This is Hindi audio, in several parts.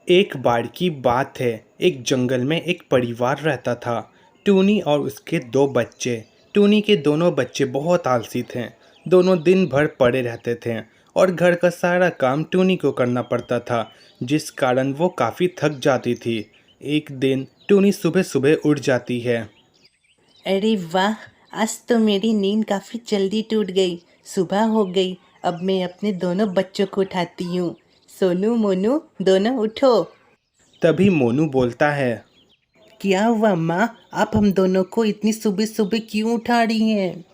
एक बार की बात है। एक जंगल में एक परिवार रहता था। टूनी और उसके दो बच्चे। टूनी के दोनों बच्चे बहुत आलसी थे। दोनों दिन भर पड़े रहते थे और घर का सारा काम टूनी को करना पड़ता था, जिस कारण वो काफ़ी थक जाती थी। एक दिन टूनी सुबह सुबह उठ जाती है। अरे वाह। आज तो मेरी नींद काफ़ी जल्दी टूट गई। सुबह हो गई। अब मैं अपने दोनों बच्चों को उठाती हूँ। सोनू मोनू, दोनों उठो। तभी मोनू बोलता है। क्या हुआ माँ? आप हम दोनों को इतनी सुबह सुबह क्यों उठा रही हैं?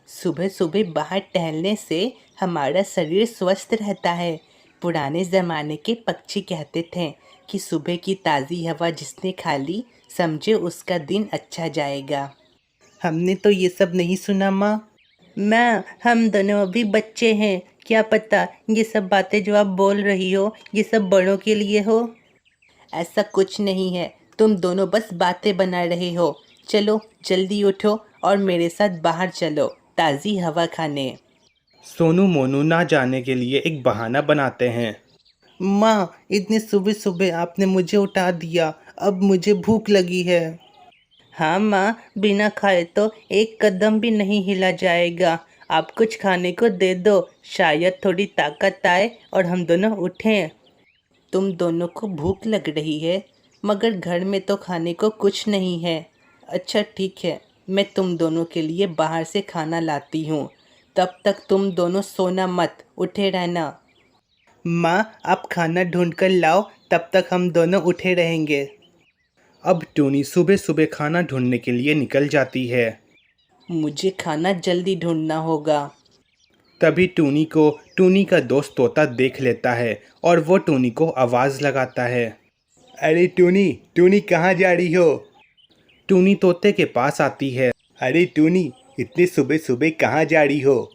सुबह सुबह बाहर टहलने से हमारा शरीर स्वस्थ रहता है। पुराने ज़माने के पक्षी कहते थे कि सुबह की ताज़ी हवा जिसने खा ली, समझे उसका दिन अच्छा जाएगा। हमने तो ये सब नहीं सुना माँ। माँ, हम दोनों अभी बच्चे हैं। क्या पता ये सब बातें जो आप बोल रही हो ये सब बड़ों के लिए हो। ऐसा कुछ नहीं है। तुम दोनों बस बातें बना रहे हो। चलो जल्दी उठो और मेरे साथ बाहर चलो ताज़ी हवा खाने। सोनू मोनू ना जाने के लिए एक बहाना बनाते हैं। माँ, इतनी सुबह सुबह आपने मुझे उठा दिया। अब मुझे भूख लगी है। हाँ माँ, बिना खाए तो एक कदम भी नहीं हिला जाएगा। आप कुछ खाने को दे दो, शायद थोड़ी ताकत आए और हम दोनों उठें। तुम दोनों को भूख लग रही है, मगर घर में तो खाने को कुछ नहीं है। अच्छा ठीक है, मैं तुम दोनों के लिए बाहर से खाना लाती हूँ। तब तक तुम दोनों सोना मत, उठे रहना। माँ, आप खाना ढूंढ कर लाओ, तब तक हम दोनों उठे रहेंगे। अब टूनी सुबह सुबह खाना ढूंढने के लिए निकल जाती है। मुझे खाना जल्दी ढूंढना होगा। तभी टूनी को टूनी का दोस्त तोता देख लेता है और वो टूनी को आवाज़ लगाता है। अरे टूनी, टूनी कहाँ जा रही हो? टूनी तोते के पास आती है। अरे टूनी, इतनी सुबह सुबह कहाँ जा रही हो?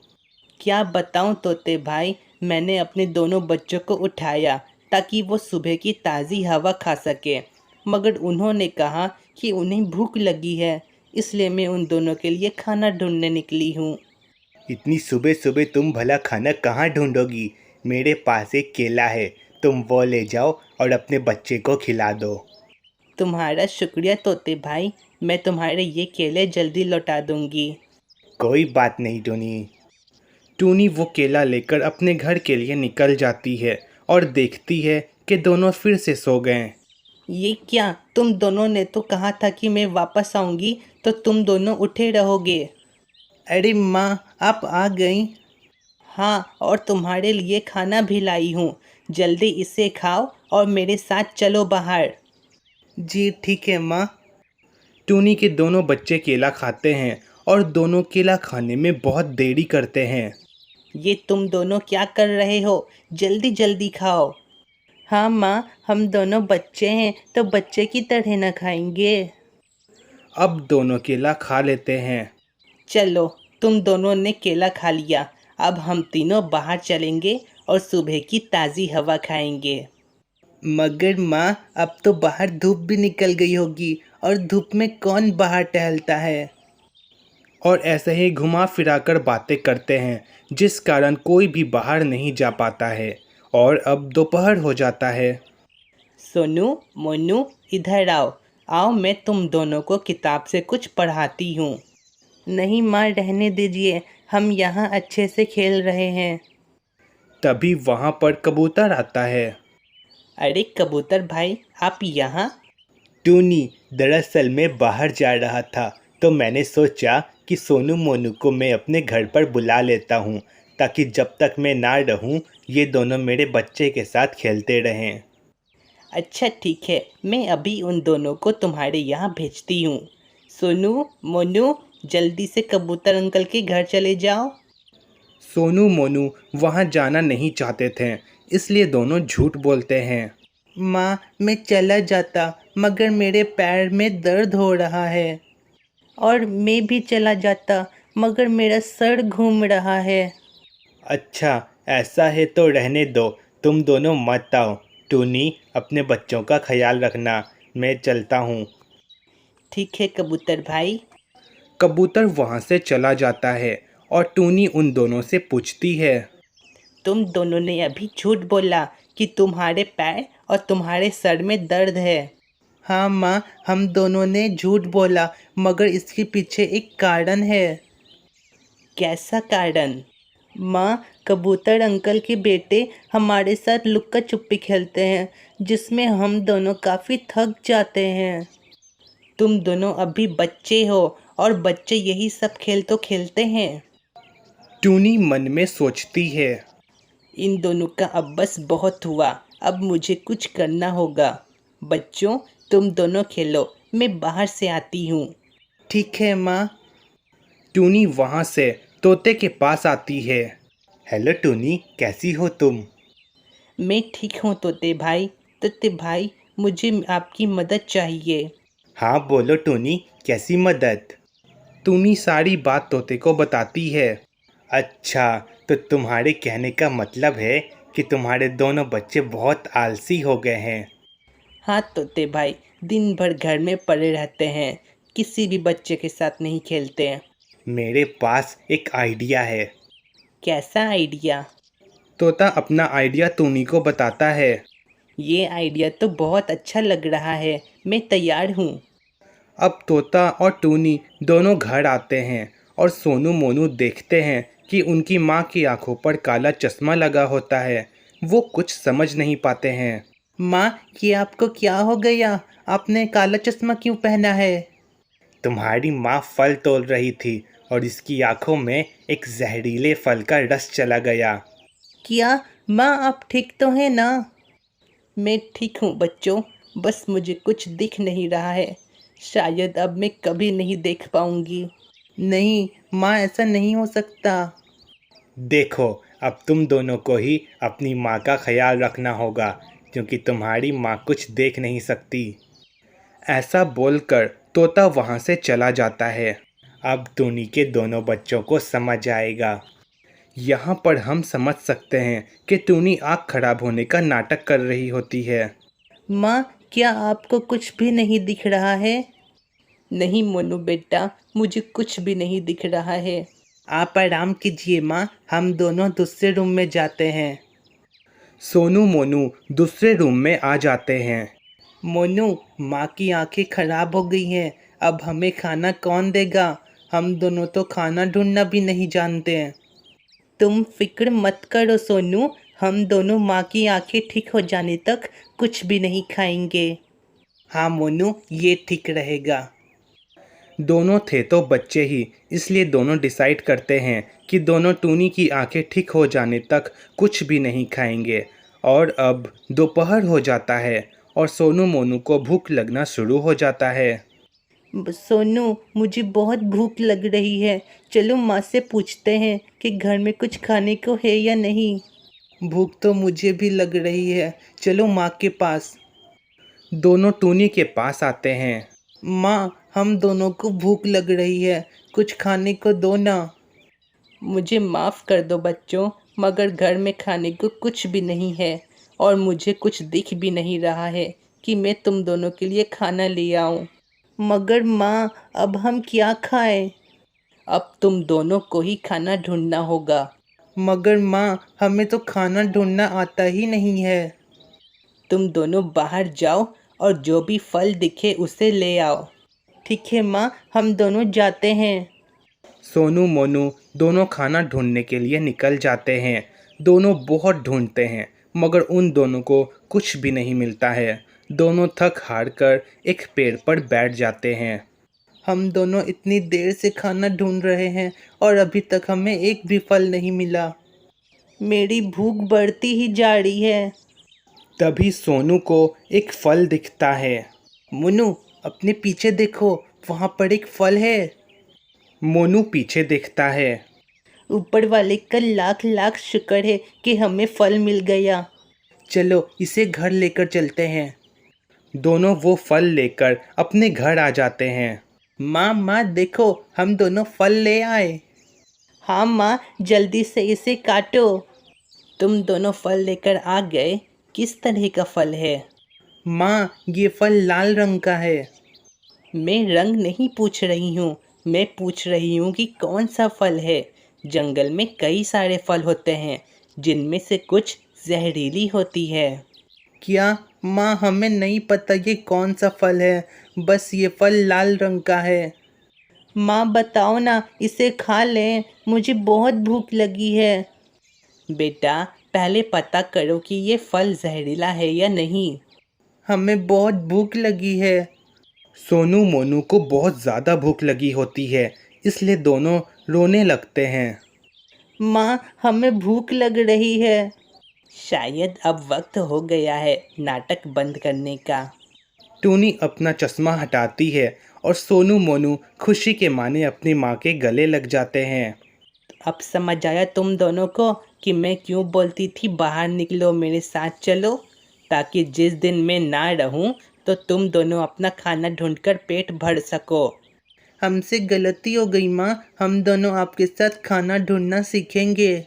क्या बताऊं तोते भाई, मैंने अपने दोनों बच्चों को उठाया ताकि वो सुबह की ताज़ी हवा खा सके, मगर उन्होंने कहा कि उन्हें भूख लगी है, इसलिए मैं उन दोनों के लिए खाना ढूंढने निकली हूँ। इतनी सुबह सुबह तुम भला खाना कहाँ ढूंढोगी? मेरे पास एक केला है, तुम वो ले जाओ और अपने बच्चे को खिला दो। तुम्हारा शुक्रिया तोते भाई, मैं तुम्हारे ये केले जल्दी लौटा दूंगी। कोई बात नहीं टूनी। टूनी वो केला लेकर अपने घर के लिए निकल जाती है और देखती है कि दोनों फिर से सो गए। ये क्या, तुम दोनों ने तो कहा था कि मैं वापस आऊंगी तो तुम दोनों उठे रहोगे। अरे माँ, आप आ गई। हाँ, और तुम्हारे लिए खाना भी लाई हूँ। जल्दी इसे खाओ और मेरे साथ चलो बाहर। जी ठीक है माँ। टूनी के दोनों बच्चे केला खाते हैं और दोनों केला खाने में बहुत देरी करते हैं। ये तुम दोनों क्या कर रहे हो? जल्दी जल्दी खाओ। हाँ माँ, हम दोनों बच्चे हैं तो बच्चे की तरह ना खाएंगे। अब दोनों केला खा लेते हैं। चलो, तुम दोनों ने केला खा लिया। अब हम तीनों बाहर चलेंगे और सुबह की ताज़ी हवा खाएंगे। मगर माँ, अब तो बाहर धूप भी निकल गई होगी और धूप में कौन बाहर टहलता है। और ऐसे ही घुमा फिरा कर बातें करते हैं, जिस कारण कोई भी बाहर नहीं जा पाता है और अब दोपहर हो जाता है। सोनू मोनू, इधर आओ। आओ, मैं तुम दोनों को किताब से कुछ पढ़ाती हूँ। नहीं माँ, रहने दीजिए, हम यहाँ अच्छे से खेल रहे हैं। तभी वहाँ पर कबूतर आता है। अरे कबूतर भाई, आप यहाँ? टूनी, दरअसल मैं बाहर जा रहा था तो मैंने सोचा कि सोनू मोनू को मैं अपने घर पर बुला लेता हूँ, ताकि जब तक मैं ना रहूँ ये दोनों मेरे बच्चे के साथ खेलते रहें। अच्छा ठीक है, मैं अभी उन दोनों को तुम्हारे यहाँ भेजती हूँ। सोनू मोनू, जल्दी से कबूतर अंकल के घर चले जाओ। सोनू मोनू वहाँ जाना नहीं चाहते थे, इसलिए दोनों झूठ बोलते हैं। माँ, मैं चला जाता, मगर मेरे पैर में दर्द हो रहा है। और मैं भी चला जाता, मगर मेरा सर घूम रहा है। अच्छा, ऐसा है तो रहने दो, तुम दोनों मत आओ। टूनी, अपने बच्चों का ख्याल रखना, मैं चलता हूँ। ठीक है कबूतर भाई। कबूतर वहाँ से चला जाता है और टूनी उन दोनों से पूछती है। तुम दोनों ने अभी झूठ बोला कि तुम्हारे पैर और तुम्हारे सर में दर्द है। हाँ माँ, हम दोनों ने झूठ बोला, मगर इसके पीछे एक कारण है। कैसा कारण? माँ, कबूतर अंकल के बेटे हमारे साथ लुक्का छुपी खेलते हैं, जिसमें हम दोनों काफ़ी थक जाते हैं। तुम दोनों अभी बच्चे हो और बच्चे यही सब खेल तो खेलते हैं। टूनी मन में सोचती है। इन दोनों का अब बस बहुत हुआ, अब मुझे कुछ करना होगा। बच्चों, तुम दोनों खेलो, मैं बाहर से आती हूँ। ठीक है माँ। टूनी वहाँ से तोते के पास आती है। हेलो टूनी, कैसी हो तुम? मैं ठीक हूँ तोते भाई। तोते भाई, मुझे आपकी मदद चाहिए। हाँ बोलो टूनी, कैसी मदद? टूनी सारी बात तोते को बताती है। अच्छा, तो तुम्हारे कहने का मतलब है कि तुम्हारे दोनों बच्चे बहुत आलसी हो गए हैं। हाँ तोते भाई, दिन भर घर में पड़े रहते हैं, किसी भी बच्चे के साथ नहीं खेलते हैं। मेरे पास एक आइडिया है। कैसा आइडिया? तोता अपना आइडिया टूनी को बताता है। ये आइडिया तो बहुत अच्छा लग रहा है, मैं तैयार हूँ। अब तोता और टूनी दोनों घर आते हैं और सोनू मोनू देखते हैं कि उनकी माँ की आंखों पर काला चश्मा लगा होता है। वो कुछ समझ नहीं पाते हैं। माँ, ये आपको क्या हो गया? आपने काला चश्मा क्यों पहना है? तुम्हारी माँ फल तोल रही थी और इसकी आंखों में एक जहरीले फल का रस चला गया। क्या माँ, आप ठीक तो हैं ना? मैं ठीक हूँ बच्चों, बस मुझे कुछ दिख नहीं रहा है। शायद अब मैं कभी नहीं देख पाऊँगी। नहीं माँ, ऐसा नहीं हो सकता। देखो, अब तुम दोनों को ही अपनी माँ का ख्याल रखना होगा, क्योंकि तुम्हारी माँ कुछ देख नहीं सकती। ऐसा बोलकर तोता वहाँ से चला जाता है। अब टूनी के दोनों बच्चों को समझ आएगा। यहाँ पर हम समझ सकते हैं कि टूनी आँख खराब होने का नाटक कर रही होती है। माँ, क्या आपको कुछ भी नहीं दिख रहा है? नहीं मोनू बेटा, मुझे कुछ भी नहीं दिख रहा है। आप आराम कीजिए माँ, हम दोनों दूसरे रूम में जाते हैं। सोनू मोनू दूसरे रूम में आ जाते हैं। मोनू, माँ की आंखें खराब हो गई हैं, अब हमें खाना कौन देगा? हम दोनों तो खाना ढूंढना भी नहीं जानते हैं। तुम फिक्र मत करो सोनू, हम दोनों माँ की आंखें ठीक हो जाने तक कुछ भी नहीं खाएंगे। हाँ मोनू, ये ठीक रहेगा। दोनों थे तो बच्चे ही, इसलिए दोनों डिसाइड करते हैं कि दोनों टूनी की आंखें ठीक हो जाने तक कुछ भी नहीं खाएंगे। और अब दोपहर हो जाता है और सोनू मोनू को भूख लगना शुरू हो जाता है। सोनू, मुझे बहुत भूख लग रही है, चलो माँ से पूछते हैं कि घर में कुछ खाने को है या नहीं। भूख तो मुझे भी लग रही है, चलो माँ के पास। दोनों टूनी के पास आते हैं। माँ, हम दोनों को भूख लग रही है, कुछ खाने को दो ना। मुझे माफ़ कर दो बच्चों, मगर घर में खाने को कुछ भी नहीं है और मुझे कुछ दिख भी नहीं रहा है कि मैं तुम दोनों के लिए खाना ले आऊँ। मगर माँ, अब हम क्या खाएं? अब तुम दोनों को ही खाना ढूंढना होगा। मगर माँ, हमें तो खाना ढूंढना आता ही नहीं है। तुम दोनों बाहर जाओ और जो भी फल दिखे उसे ले आओ। ठीक है माँ, हम दोनों जाते हैं। सोनू मोनू दोनों खाना ढूंढने के लिए निकल जाते हैं। दोनों बहुत ढूंढते हैं, मगर उन दोनों को कुछ भी नहीं मिलता है। दोनों थक हार कर एक पेड़ पर बैठ जाते हैं। हम दोनों इतनी देर से खाना ढूंढ रहे हैं और अभी तक हमें एक भी फल नहीं मिला। मेरी भूख बढ़ती ही जा रही है। तभी सोनू को एक फल दिखता है। मुन्नू, अपने पीछे देखो, वहाँ पर एक फल है। मोनू पीछे देखता है। ऊपर वाले का लाख लाख शुक्र है कि हमें फल मिल गया। चलो इसे घर लेकर चलते हैं। दोनों वो फल लेकर अपने घर आ जाते हैं। माँ माँ देखो, हम दोनों फल ले आए। हाँ माँ, जल्दी से इसे काटो। तुम दोनों फल लेकर आ गए, किस तरह का फल है? माँ, ये फल लाल रंग का है। मैं रंग नहीं पूछ रही हूँ, मैं पूछ रही हूँ कि कौन सा फल है। जंगल में कई सारे फल होते हैं, जिनमें से कुछ जहरीली होती है। क्या माँ हमें नहीं पता ये कौन सा फल है, बस ये फल लाल रंग का है। माँ बताओ ना, इसे खा लें, मुझे बहुत भूख लगी है। बेटा पहले पता करो कि ये फल जहरीला है या नहीं। हमें बहुत भूख लगी है। सोनू मोनू को बहुत ज़्यादा भूख लगी होती है, इसलिए दोनों रोने लगते हैं। माँ हमें भूख लग रही है। शायद अब वक्त हो गया है नाटक बंद करने का। टूनी अपना चश्मा हटाती है और सोनू मोनू खुशी के माने अपनी माँ के गले लग जाते हैं। अब समझ आया तुम दोनों को कि मैं क्यों बोलती थी बाहर निकलो, मेरे साथ चलो, ताकि जिस दिन मैं ना रहूं तो तुम दोनों अपना खाना ढूंढकर पेट भर सको। हमसे गलती हो गई माँ, हम दोनों आपके साथ खाना ढूंढना सीखेंगे।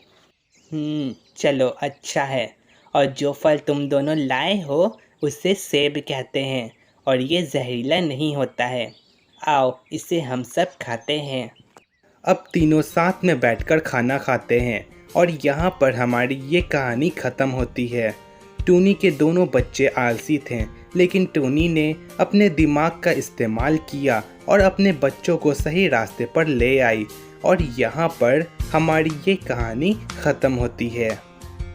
चलो अच्छा है। और जो फल तुम दोनों लाए हो उसे सेब कहते हैं और ये जहरीला नहीं होता है। आओ इसे हम सब खाते हैं। अब तीनों साथ में बैठकर खाना खाते हैं और यहाँ पर हमारी ये कहानी ख़त्म होती है। टूनी के दोनों बच्चे आलसी थे, लेकिन टूनी ने अपने दिमाग का इस्तेमाल किया और अपने बच्चों को सही रास्ते पर ले आई और यहाँ पर हमारी ये कहानी ख़त्म होती है।